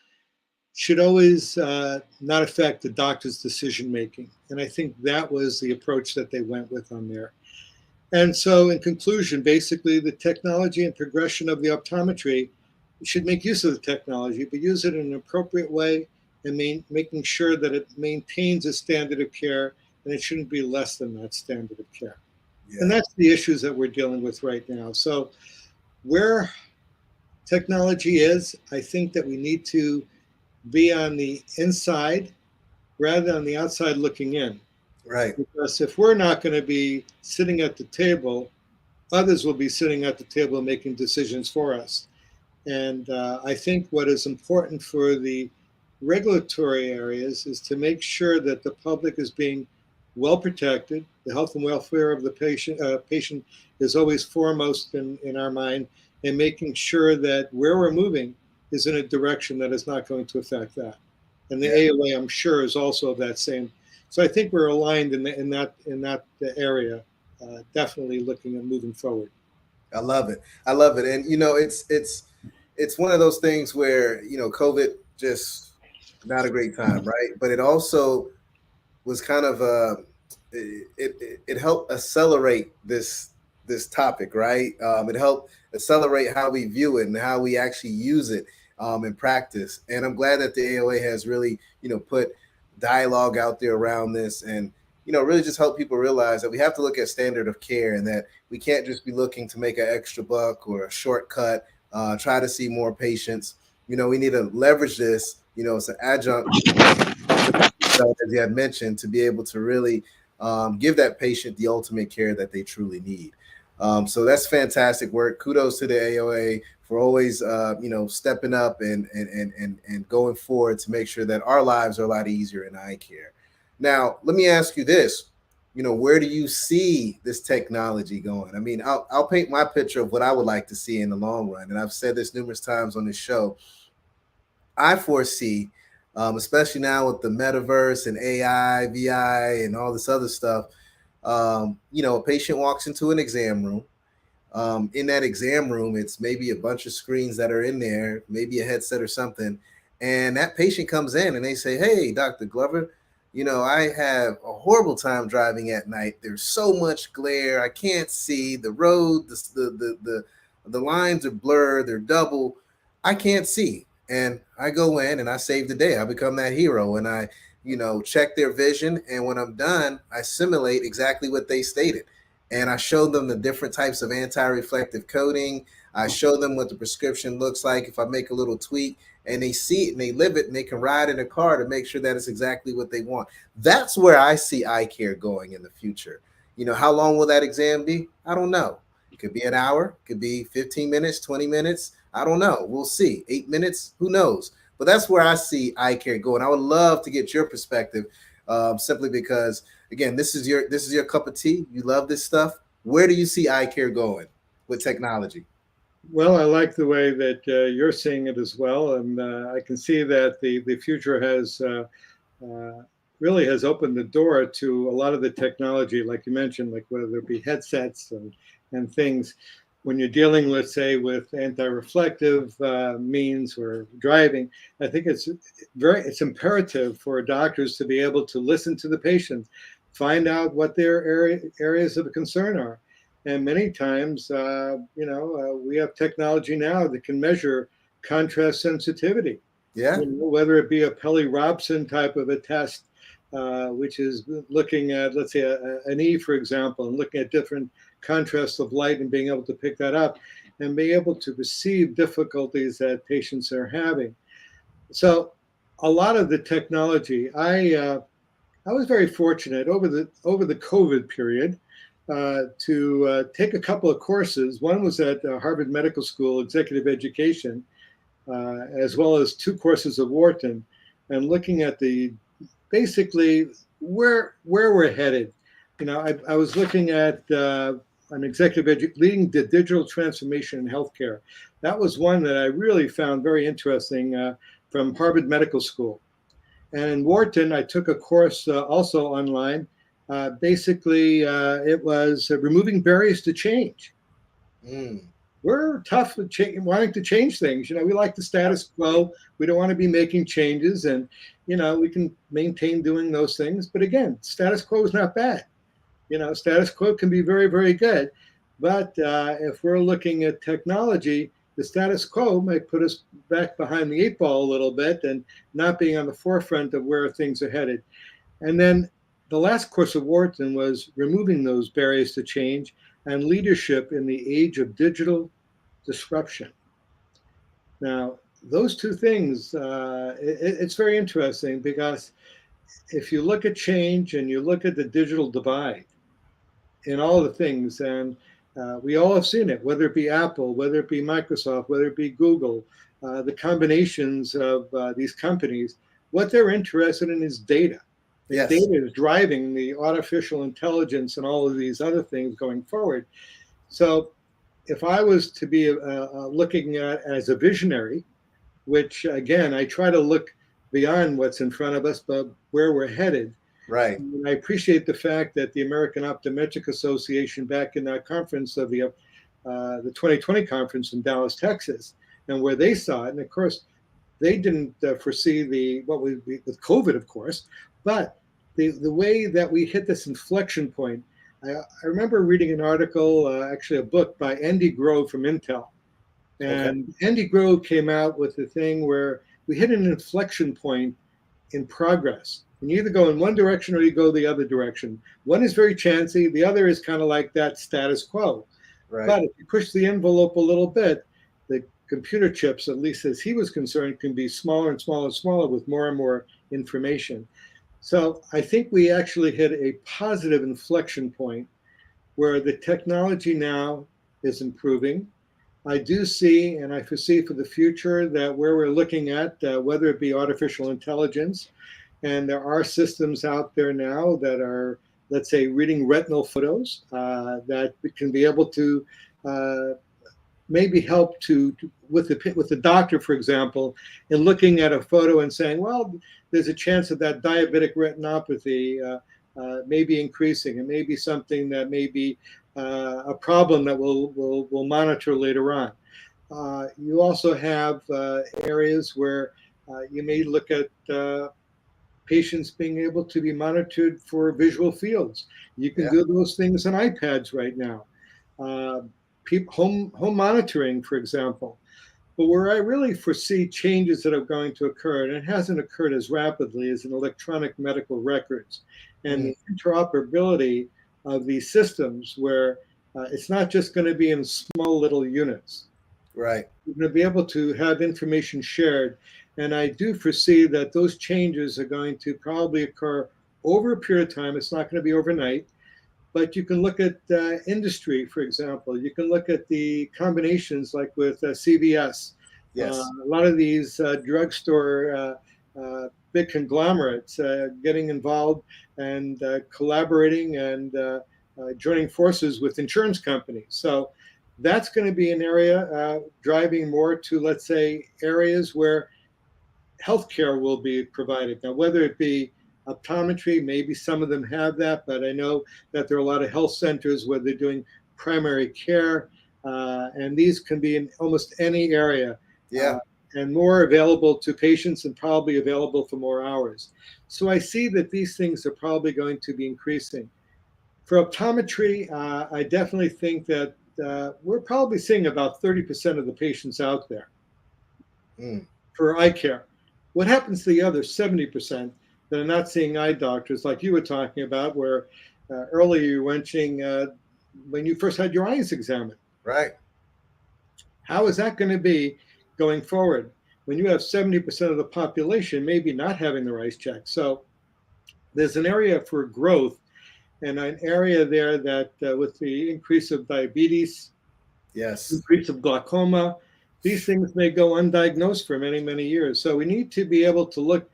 should always not affect the doctor's decision making. And I think that was the approach that they went with on there. And so in conclusion, basically the technology and progression of the optometry should make use of the technology, but use it in an appropriate way and making sure that it maintains a standard of care, and it shouldn't be less than that standard of care. Yeah. And that's the issues that we're dealing with right now. So where technology is, I think that we need to be on the inside rather than on the outside looking in. Right. Because if we're not going to be sitting at the table, others will be sitting at the table making decisions for us. And I think what is important for the regulatory areas is to make sure that the public is being well protected. The health and welfare of the patient is always foremost in our mind, and making sure that where we're moving is in a direction that is not going to affect that. And the AOA, I'm sure, is also of that same. So I think we're aligned in that area, definitely looking at moving forward. I love it. I love it. And, it's one of those things where, COVID just not a great time, right? But it also was kind of it helped accelerate this topic, right? It helped accelerate how we view it and how we actually use it in practice. And I'm glad that the AOA has really, put dialogue out there around this, and really just help people realize that we have to look at standard of care, and that we can't just be looking to make an extra buck or a shortcut, try to see more patients. We need to leverage this, it's an adjunct seatbelt, as you had mentioned, to be able to really give that patient the ultimate care that they truly need. So that's fantastic work. Kudos to the AOA for always, stepping up and going forward to make sure that our lives are a lot easier in eye care. Now, let me ask you this. Where do you see this technology going? I mean, I'll paint my picture of what I would like to see in the long run. And I've said this numerous times on this show. I foresee, especially now with the metaverse and AI, VI, and all this other stuff, a patient walks into an exam room. In that exam room, it's maybe a bunch of screens that are in there, maybe a headset or something. And that patient comes in and they say, "Hey, Dr. Glover, I have a horrible time driving at night. There's so much glare. I can't see the road. The lines are blurred. They're double. I can't see." And I go in and I save the day. I become that hero and I, check their vision. And when I'm done, I simulate exactly what they stated. And I show them the different types of anti-reflective coating. I show them what the prescription looks like if I make a little tweak, and they see it and they live it and they can ride in a car to make sure that it's exactly what they want. That's where I see eye care going in the future. How long will that exam be? I don't know. It could be an hour, it could be 15 minutes, 20 minutes. I don't know. We'll see. 8 minutes, who knows? But that's where I see eye care going. I would love to get your perspective, simply because, again, this is your cup of tea. You love this stuff. Where do you see eye care going with technology? Well, I like the way that you're seeing it as well, and I can see that the future has really has opened the door to a lot of the technology, like you mentioned, like whether it be headsets and things. When you're dealing, let's say, with anti-reflective means or driving, I think it's imperative for doctors to be able to listen to the patient, find out what their areas of concern are. And many times, we have technology now that can measure contrast sensitivity. Yeah. Whether it be a Pelly-Robson type of a test, which is looking at, let's say, an E, for example, and looking at different contrasts of light and being able to pick that up and be able to perceive difficulties that patients are having. So a lot of the technology, I was very fortunate over the COVID period to take a couple of courses. One was at Harvard Medical School, Executive Education, as well as 2 courses of Wharton, and looking at basically where we're headed. I was looking at an leading the digital transformation in healthcare. That was one that I really found very interesting from Harvard Medical School. And in Wharton, I took a course also online. Basically, it was removing barriers to change. We're tough with wanting to change things. We like the status quo. We don't want to be making changes, and we can maintain doing those things. But again, status quo is not bad. Status quo can be very, very good. But if we're looking at technology, the status quo might put us back behind the 8 ball a little bit and not being on the forefront of where things are headed. And then the last course of Wharton was removing those barriers to change and leadership in the age of digital disruption. Now, those 2 things, it's very interesting because if you look at change and you look at the digital divide in all the things, and we all have seen it, whether it be Apple, whether it be Microsoft, whether it be Google, the combinations of these companies, what they're interested in is data. Yes. Data is driving the artificial intelligence and all of these other things going forward. So if I was to be looking at as a visionary, which again, I try to look beyond what's in front of us, but where we're headed. Right. And I appreciate the fact that the American Optometric Association back in that conference of the 2020 conference in Dallas, Texas, and where they saw it, and of course, they didn't foresee what would be with COVID, of course, but the way that we hit this inflection point. I remember reading an article, actually a book by Andy Grove from Intel. And okay. Andy Grove came out with the thing where we hit an inflection point in progress. And you either go in one direction or you go the other direction. One is very chancy. The other is kind of like that status quo. Right. But if you push the envelope a little bit, the computer chips, at least as he was concerned, can be smaller and smaller and smaller with more and more information. So I think we actually hit a positive inflection point where the technology now is improving. I do see, and I foresee for the future, that where we're looking at, whether it be artificial intelligence, and there are systems out there now that are, let's say, reading retinal photos that can be able to uh, maybe help with the doctor, for example, in looking at a photo and saying, well, there's a chance that diabetic retinopathy may be increasing. It may be something that may be a problem that we'll monitor later on. You also have areas where you may look at patients being able to be monitored for visual fields. You can Yeah. do those things on iPads right now. Uh, home monitoring, for example. But where I really foresee changes that are going to occur, and it hasn't occurred as rapidly, is in electronic medical records and Mm, the interoperability of these systems, where it's not just going to be in small little units. right. We're going to be able to have information shared. And I do foresee that those changes are going to probably occur over a period of time. It's not going to be overnight. But you can look at industry, for example. You can look at the combinations like with CVS. Yes. A lot of these drugstore big conglomerates getting involved and collaborating and joining forces with insurance companies. So that's going to be an area driving more to, let's say, areas where healthcare will be provided. Now, whether it be optometry, maybe some of them have that, but I know that there are a lot of health centers where they're doing primary care, and these can be in almost any area, Yeah. uh, and more available to patients and probably available for more hours. So I see that these things are probably going to be increasing. For optometry, I definitely think that we're probably seeing about 30% of the patients out there Mm, for eye care. What happens to the other 70% that are not seeing eye doctors, like you were talking about, where earlier you were mentioning when you first had your eyes examined? right. How is that going to be going forward when you have 70% of the population maybe not having their eyes checked? So there's an area for growth and an area there that with the increase of diabetes, Yes. increase of glaucoma, these things may go undiagnosed for many, many years. So we need to be able to look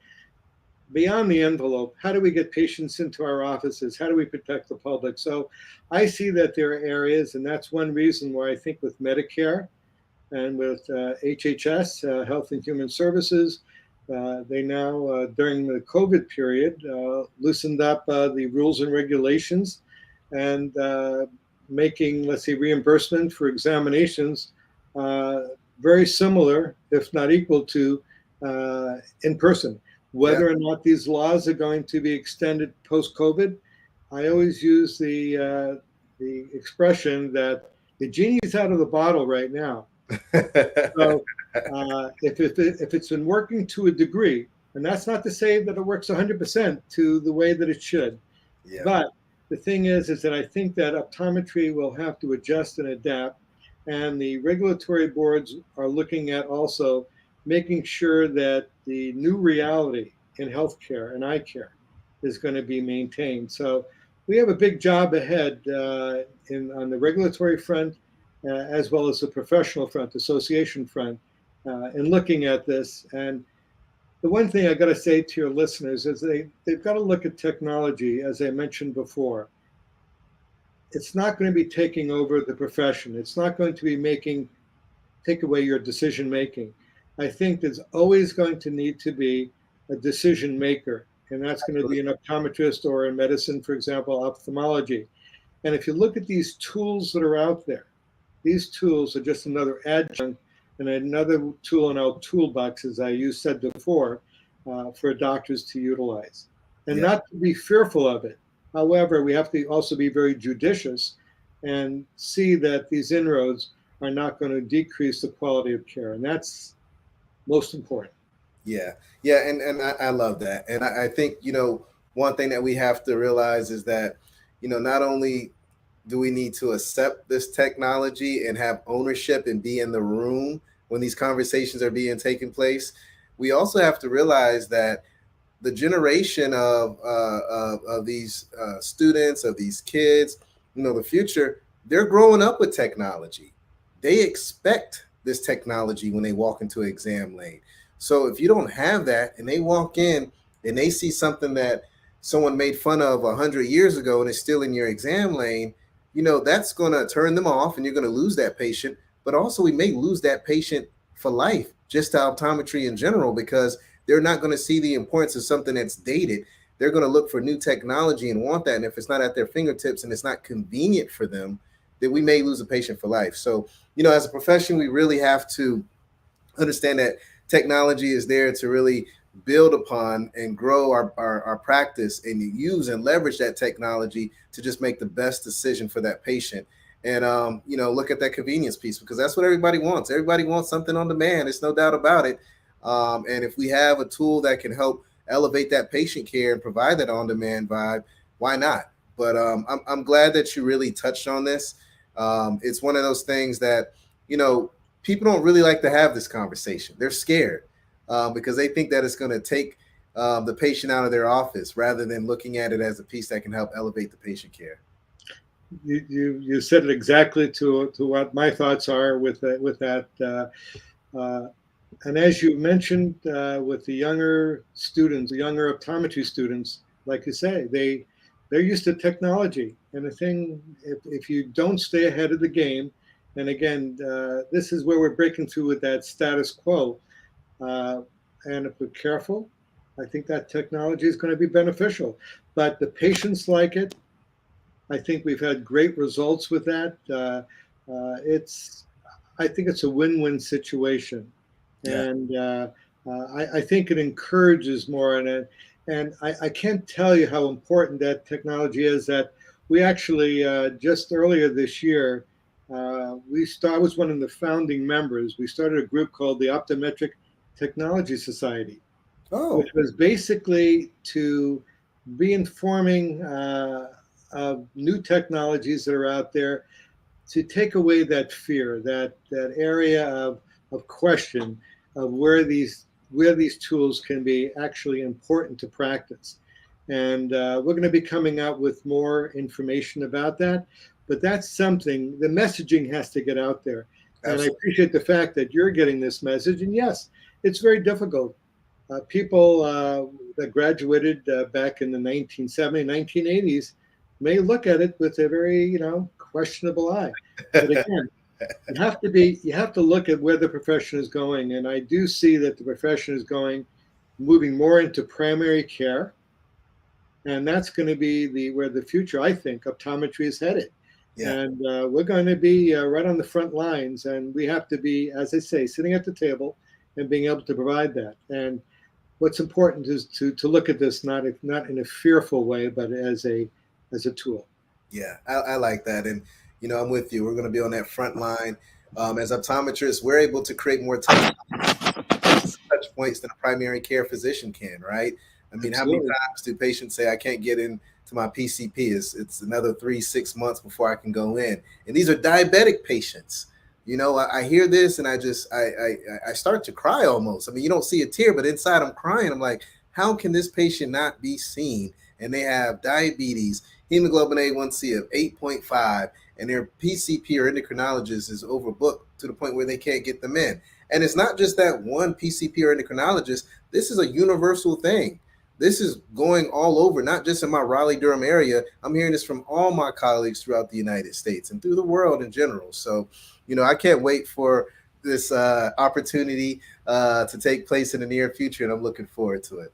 beyond the envelope. How do we get patients into our offices? How do we protect the public? So I see that there are areas, and that's one reason why I think with Medicare and with HHS, Health and Human Services, they now, during the COVID period, loosened up the rules and regulations and making, let's say, reimbursement for examinations uh, very similar, if not equal to in person. Yeah. Whether or not these laws are going to be extended post-COVID, I always use the expression that the genie's out of the bottle right now. So if it's been working to a degree, and that's not to say that it works 100% to the way that it should, Yeah. but the thing is that I think that optometry will have to adjust and adapt, and the regulatory boards are looking at also making sure that the new reality in healthcare and eye care is going to be maintained. So we have a big job ahead on the regulatory front, as well as the professional front, association front, in looking at this. And the one thing I got to say to your listeners is they've got to look at technology, as I mentioned before. It's not going to be taking over the profession. It's not going to be take away your decision making. I think there's always going to need to be a decision maker, and that's going to be an optometrist, or in medicine, for example, ophthalmology. And if you look at these tools that are out there, these tools are just another adjunct and another tool in our toolbox, as I said before, for doctors to utilize. And Yeah. not to be fearful of it. However, we have to also be very judicious and see that these inroads are not going to decrease the quality of care. And that's most important. Yeah, yeah, and I love that, and I think one thing that we have to realize is that not only do we need to accept this technology and have ownership and be in the room when these conversations are being taken place, we also have to realize that the generation of these students, of these kids, the future, they're growing up with technology. They expect this technology when they walk into an exam lane. So if you don't have that and they walk in and they see something that someone made fun of 100 years ago and it's still in your exam lane, that's going to turn them off and you're going to lose that patient. But also we may lose that patient for life, just to optometry in general, because they're not going to see the importance of something that's dated. They're going to look for new technology and want that. And if it's not at their fingertips and it's not convenient for them, then we may lose a patient for life. So, as a profession, we really have to understand that technology is there to really build upon and grow our practice, and use and leverage that technology to just make the best decision for that patient. And, look at that convenience piece, because that's what everybody wants. Everybody wants something on demand. It's no doubt about it. And if we have a tool that can help elevate that patient care and provide that on-demand vibe, why not? But I'm glad that you really touched on this. It's one of those things that, people don't really like to have this conversation. They're scared because they think that it's going to take the patient out of their office, rather than looking at it as a piece that can help elevate the patient care. You said it exactly to what my thoughts are with that. And as you mentioned, with the younger students, the younger optometry students, like you say, they're used to technology. And the thing, if you don't stay ahead of the game, and again, this is where we're breaking through with that status quo. And if we're careful, I think that technology is going to be beneficial. But the patients like it. I think we've had great results with that. I think it's a win-win situation. Yeah. And I think it encourages more in it. And I can't tell you how important that technology is. That we actually, just earlier this year, I was one of the founding members. We started a group called the Optometric Technology Society, which was basically to be informing of new technologies that are out there, to take away that fear, that area of question of where these tools can be actually important to practice. And we're going to be coming out with more information about that. But that's something, the messaging has to get out there. Absolutely. And I appreciate the fact that you're getting this message. And yes, it's very difficult. People that graduated back in the 1970s, 1980s may look at it with a very, questionable eye. But again, you have to look at where the profession is going. And I do see that the profession is moving more into primary care. And that's going to be where the future, I think, optometry is headed. Yeah. And we're going to be right on the front lines. And we have to be, as I say, sitting at the table and being able to provide that. And what's important is to look at this not in a fearful way, but as a tool. Yeah, I like that. And, I'm with you. We're going to be on that front line. As optometrists, we're able to create more touch points than a primary care physician can, right? I mean, Absolutely. How many times do patients say, I can't get into my PCP? It's another 3-6 months before I can go in. And these are diabetic patients. I hear this and I start to cry almost. I mean, you don't see a tear, but inside I'm crying. I'm like, how can this patient not be seen? And they have diabetes, hemoglobin A1C of 8.5, and their PCP or endocrinologist is overbooked to the point where they can't get them in. And it's not just that one PCP or endocrinologist. This is a universal thing. This is going all over, not just in my Raleigh-Durham area. I'm hearing this from all my colleagues throughout the United States and through the world in general. So, I can't wait for this opportunity to take place in the near future, and I'm looking forward to it.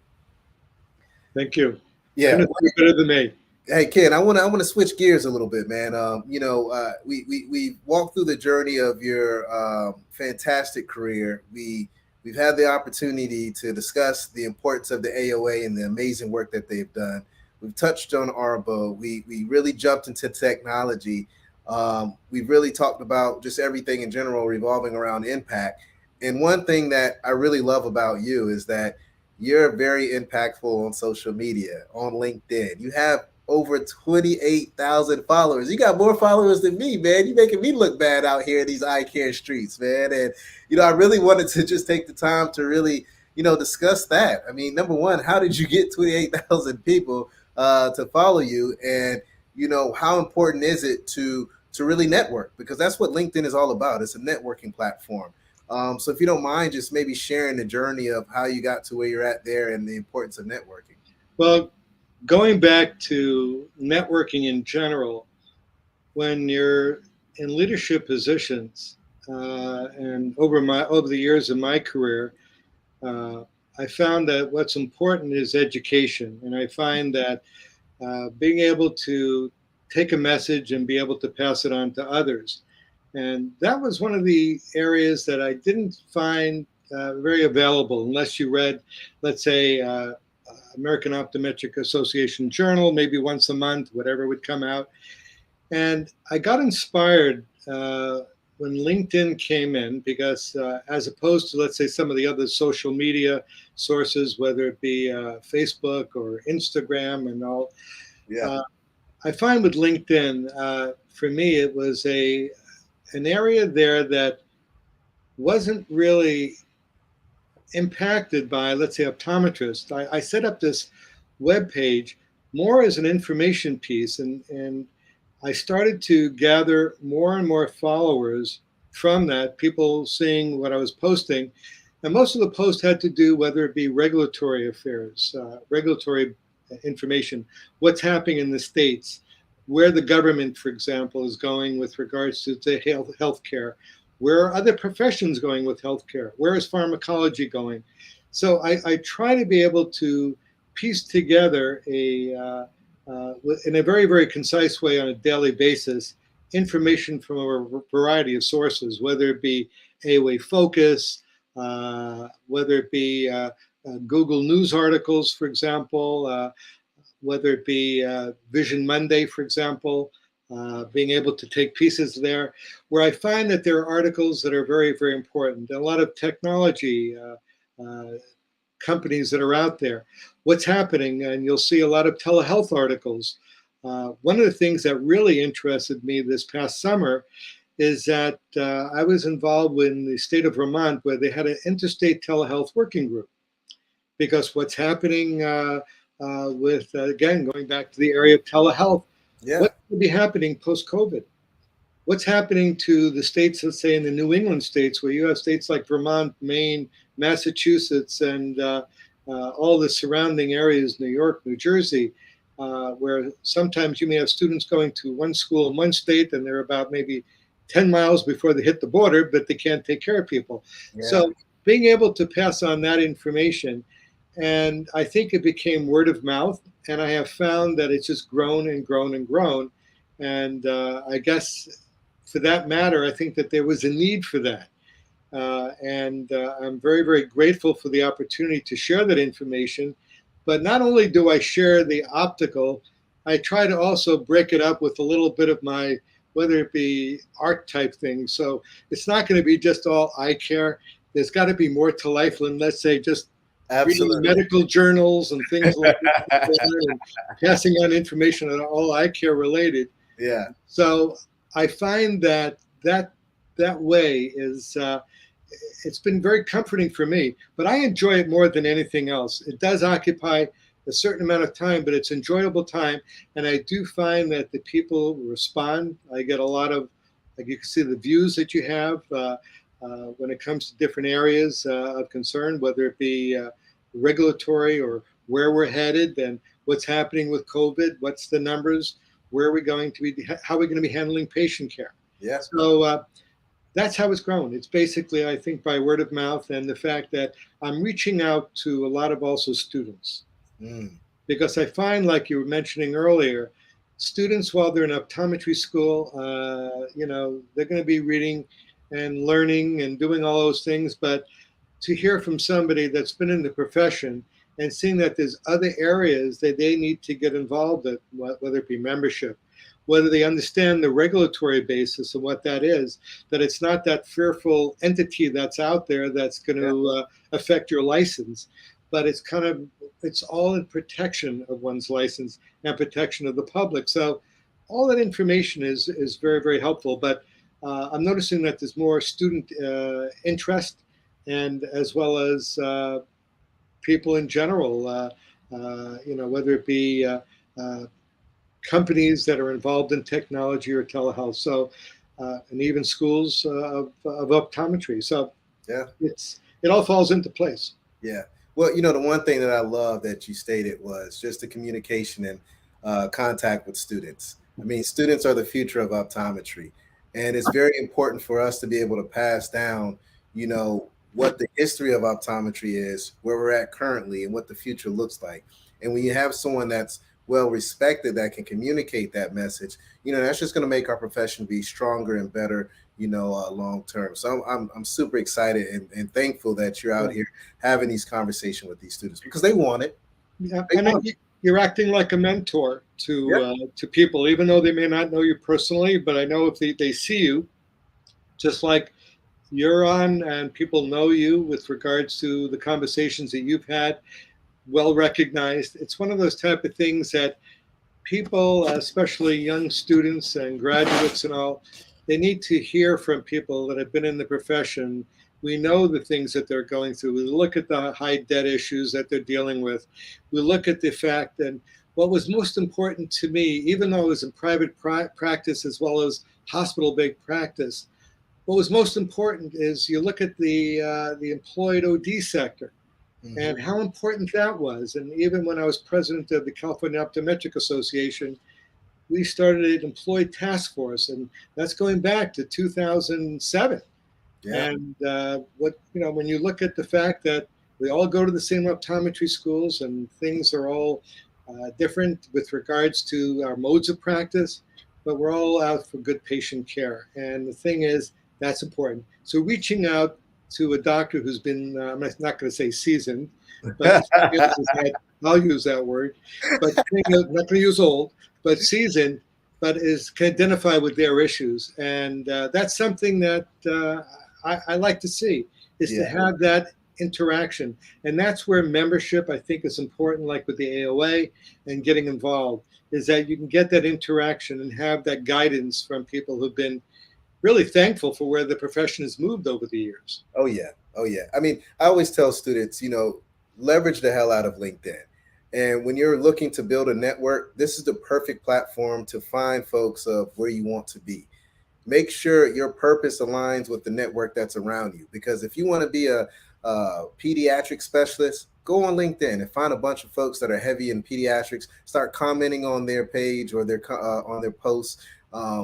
Thank you. Yeah, better than me. Hey, Ken, I want to switch gears a little bit, man. We walked through the journey of your fantastic career. We've had the opportunity to discuss the importance of the AOA and the amazing work that they've done. We've touched on Arbo. We really jumped into technology. We've really talked about just everything in general revolving around impact. And one thing that I really love about you is that you're very impactful on social media, on LinkedIn. You have over 28,000 followers. You got more followers than me, man. You're making me look bad out here in these Eyecare streets, man. And, I really wanted to just take the time to really, discuss that. I mean, number one, how did you get 28,000 people to follow you, and how important is it to really network, because that's what LinkedIn is all about. It's a networking platform. So if you don't mind, just maybe sharing the journey of how you got to where you're at there and the importance of networking. Well, going back to networking in general, when you're in leadership positions, and over the years of my career, uh, I found that what's important is education, and I find that being able to take a message and be able to pass it on to others. And that was one of the areas that I didn't find very available unless you read, let's say, American Optometric Association Journal, maybe once a month, whatever would come out. And I got inspired when LinkedIn came in because, as opposed to, let's say, some of the other social media sources, whether it be Facebook or Instagram and all, Yeah. I find with LinkedIn, for me, it was an area there that wasn't really impacted by, let's say, optometrists. I set up this web page more as an information piece, and I started to gather more and more followers from that, people seeing what I was posting. And most of the posts had to do, whether it be regulatory affairs, regulatory information, what's happening in the States, where the government, for example, is going with regards to healthcare. Where are other professions going with healthcare? Where is pharmacology going? So I try to be able to piece together in a very, very concise way on a daily basis, information from a variety of sources, whether it be AOA Focus, whether it be Google News articles, for example, whether it be Vision Monday, for example, being able to take pieces there, where I find that there are articles that are very, very important. A lot of technology companies that are out there, what's happening, and you'll see a lot of telehealth articles. One of the things that really interested me this past summer is that I was involved in the state of Vermont where they had an interstate telehealth working group. Because what's happening with, again, going back to the area of telehealth, Yeah. what will be happening post-COVID? What's happening to the states, let's say in the New England states, where you have states like Vermont, Maine, Massachusetts, and all the surrounding areas, New York, New Jersey, where sometimes you may have students going to one school in one state and they're about maybe 10 miles before they hit the border, but they can't take care of people. Yeah. So being able to pass on that information, and I think it became word of mouth, and I have found that it's just grown and grown and grown. And I guess for that matter, I think that there was a need for that. And I'm very, very grateful for the opportunity to share that information. But not only do I share the optical, I try to also break it up with a little bit of my, whether it be art type things. So it's not going to be just all eye care. There's got to be more to life than, let's say, just reading medical journals and things like that, and passing on information that are all eye care related. Yeah. So I find that way is it's been very comforting for me, but I enjoy it more than anything else. It does occupy a certain amount of time, but it's enjoyable time. And I do find that the people respond. I get a lot of, like you can see the views that you have when it comes to different areas of concern, whether it be regulatory or where we're headed and what's happening with COVID, what's the numbers, where are we going to be, how are we going to be handling patient care? Yeah. So that's how it's grown. It's basically, I think, by word of mouth and the fact that I'm reaching out to a lot of also students. Because I find, like you were mentioning earlier, students, while they're in optometry school, they're going to be reading and learning and doing all those things. But to hear from somebody that's been in the profession and seeing that there's other areas that they need to get involved in, whether it be membership, whether they understand the regulatory basis of what that is, that it's not that fearful entity that's out there that's going to affect your license, but it's all in protection of one's license and protection of the public. So all that information is very, very helpful. But I'm noticing that there's more student interest, and as well as people in general, whether it be uh, companies that are involved in technology or telehealth. So, and even schools of optometry. So Yeah. it all falls into place. Yeah. Well, you know, the one thing that I love that you stated was just the communication and contact with students. I mean, students are the future of optometry, and it's very important for us to be able to pass down, you know, what the history of optometry is, where we're at currently, and what the future looks like. And when you have someone that's well respected that can communicate that message, you know, that's just going to make our profession be stronger and better, you know, long term. So I'm super excited and thankful that you're out Yeah. here having these conversations with these students because they want it. Yeah, They and want it. you're acting like a mentor Yeah. to people, even though they may not know you personally. But I know if they see you, just like you're on, and people know you with regards to the conversations that you've had, well recognized. It's one of those type of things that people, especially young students and graduates and all, they need to hear from people that have been in the profession. We know the things that they're going through. We look at the high debt issues that they're dealing with. We look at the fact that what was most important to me, even though I was in private practice as well as hospital-based practice, what was most important is you look at the employed OD sector Mm-hmm. and how important that was. And even when I was president of the California Optometric Association, we started an employee task force, and that's going back to 2007. Yeah. And when you look at the fact that we all go to the same optometry schools and things are all different with regards to our modes of practice, but we're all out for good patient care. And the thing is, that's important. So reaching out to a doctor who's been, I'm not going to say seasoned, but I'll use that word, but I'm not going to use old, but seasoned, but can identify with their issues. And that's something that I like to see, is to have that interaction. And that's where membership, I think, is important, like with the AOA and getting involved, is that you can get that interaction and have that guidance from people who've been really thankful for where the profession has moved over the years. Oh yeah. Oh yeah. I mean, I always tell students, you know, leverage the hell out of LinkedIn. And when you're looking to build a network, this is the perfect platform to find folks of where you want to be. Make sure your purpose aligns with the network that's around you. Because if you want to be a pediatric specialist, go on LinkedIn and find a bunch of folks that are heavy in pediatrics. Start commenting on their page or their on their posts.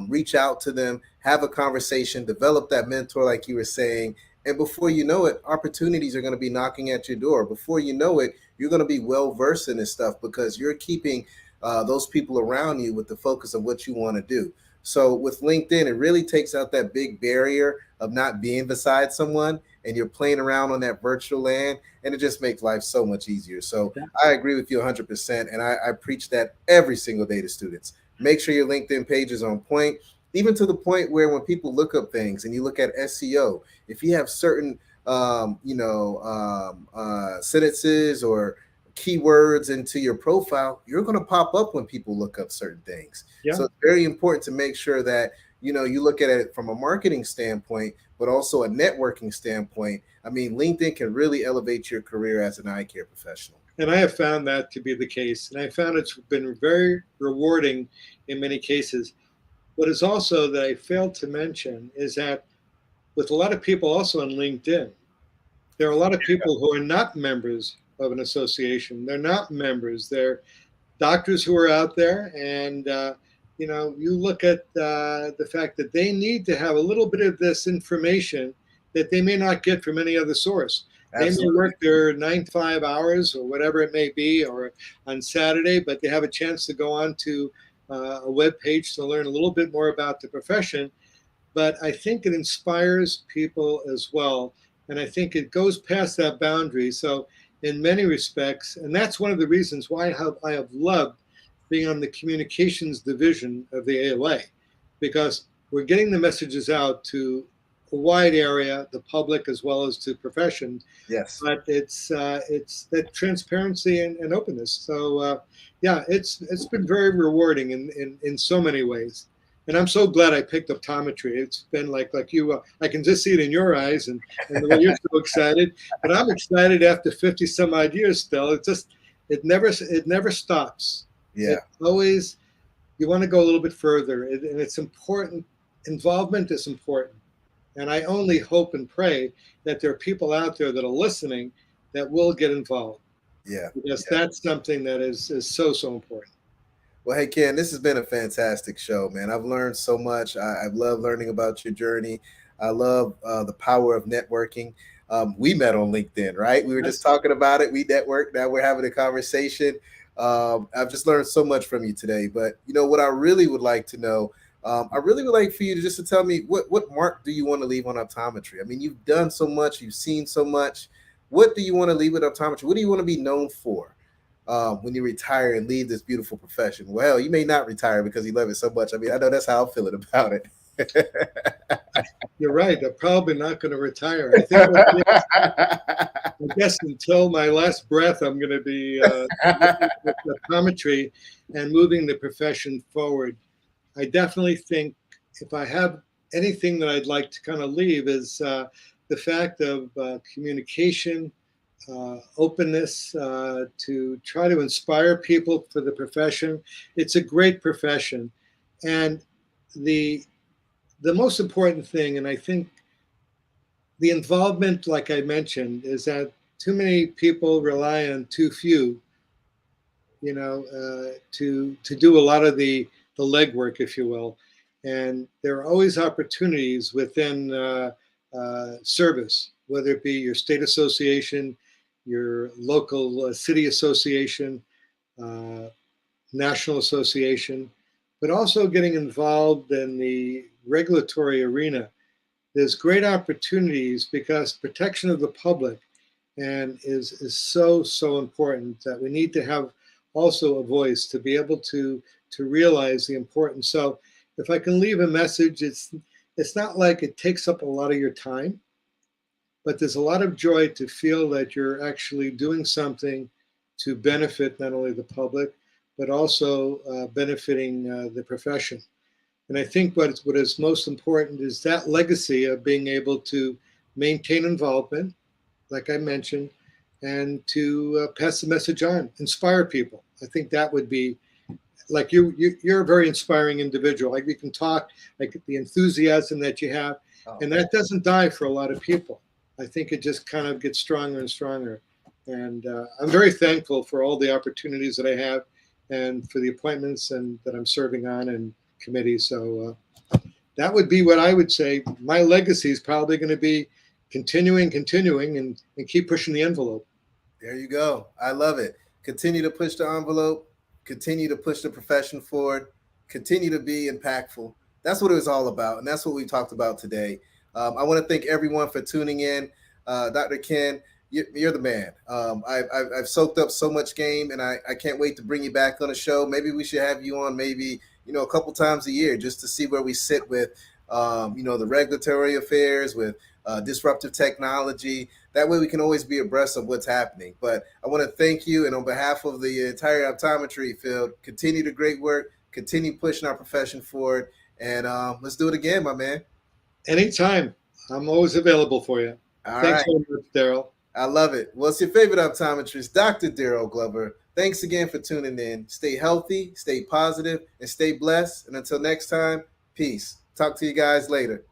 Reach out to them, have a conversation, develop that mentor, like you were saying. And before you know it, opportunities are going to be knocking at your door. Before you know it, you're going to be well versed in this stuff because you're keeping those people around you with the focus of what you want to do. So with LinkedIn, it really takes out that big barrier of not being beside someone and you're playing around on that virtual land, and it just makes life so much easier. So I agree with you 100%, and I preach that every single day to students. Make sure your LinkedIn page is on point, even to the point where when people look up things and you look at SEO, if you have certain sentences or keywords into your profile, you're going to pop up when people look up certain things. Yeah. So it's very important to make sure that, you know, you look at it from a marketing standpoint, but also a networking standpoint. I mean, LinkedIn can really elevate your career as an eye care professional. And I have found that to be the case. And I found it's been very rewarding in many cases. What is also that I failed to mention is that with a lot of people also on LinkedIn, there are a lot of people who are not members of an association. They're not members. They're doctors who are out there. And, you look at the fact that they need to have a little bit of this information that they may not get from any other source. Absolutely. They may work their 9 to 5 hours or whatever it may be, or on Saturday, but they have a chance to go on to a web page to learn a little bit more about the profession. But I think it inspires people as well. And I think it goes past that boundary. So in many respects, and that's one of the reasons why I have loved being on the communications division of the AOA, because we're getting the messages out to a wide area, the public as well as to profession. Yes. But it's that transparency and openness. So it's been very rewarding in so many ways. And I'm so glad I picked optometry. It's been like you, I can just see it in your eyes and the way you're so excited. But I'm excited after 50 some odd years still. It never stops. Yeah. It's always, you want to go a little bit further. And it's important. Involvement is important. And I only hope and pray that there are people out there that are listening that will get involved. Yeah. Because Yeah. that's something that is so, so important. Well, hey, Ken, this has been a fantastic show, man. I've learned so much. I've loved learning about your journey. I love the power of networking. We met on LinkedIn, right? We were just talking about it. We networked. Now we're having a conversation. I've just learned so much from you today. But you know what I really would like to know. I really would like for you to just to tell me what mark do you want to leave on optometry? I mean, you've done so much. You've seen so much. What do you want to leave with optometry? What do you want to be known for? When you retire and leave this beautiful profession? Well, you may not retire because you love it so much. I mean, I know that's how I'm feeling about it. You're right. I'm probably not going to retire. I think I guess until my last breath, I'm going to be optometry and moving the profession forward. I definitely think if I have anything that I'd like to kind of leave is the fact of communication, openness, to try to inspire people for the profession. It's a great profession. And the most important thing, and I think the involvement, like I mentioned, is that too many people rely on too few, to do a lot of the legwork, if you will. And there are always opportunities within service, whether it be your state association, your local city association, national association, but also getting involved in the regulatory arena. There's great opportunities because protection of the public and is so important that we need to have also a voice to be able to realize the importance. So if I can leave a message, it's not like it takes up a lot of your time, but there's a lot of joy to feel that you're actually doing something to benefit not only the public, but also benefiting the profession. And I think what is most important is that legacy of being able to maintain involvement, like I mentioned, and to pass the message on, inspire people. I think that would be, like you're a very inspiring individual. Like we can talk, like the enthusiasm that you have, and that doesn't die for a lot of people. I think it just kind of gets stronger and stronger. And I'm very thankful for all the opportunities that I have and for the appointments and that I'm serving on and committees. So that would be what I would say. My legacy is probably going to be continuing and keep pushing the envelope. There you go. I love it. Continue to push the envelope, continue to push the profession forward, continue to be impactful. That's what it was all about. And that's what we talked about today. I want to thank everyone for tuning in. Dr. Ken, you're the man. I've soaked up so much game, and I can't wait to bring you back on the show. Maybe we should have you on maybe, a couple times a year just to see where we sit with, the regulatory affairs, with disruptive technology. That way we can always be abreast of what's happening. But I want to thank you, and on behalf of the entire optometry field, continue the great work, continue pushing our profession forward, and let's do it again, my man. Anytime. I'm always available for you. Thanks so much, Darryl. I love it. Well, it's your favorite optometrist, Dr. Darryl Glover. Thanks again for tuning in. Stay healthy, stay positive, and stay blessed. And until next time, peace. Talk to you guys later.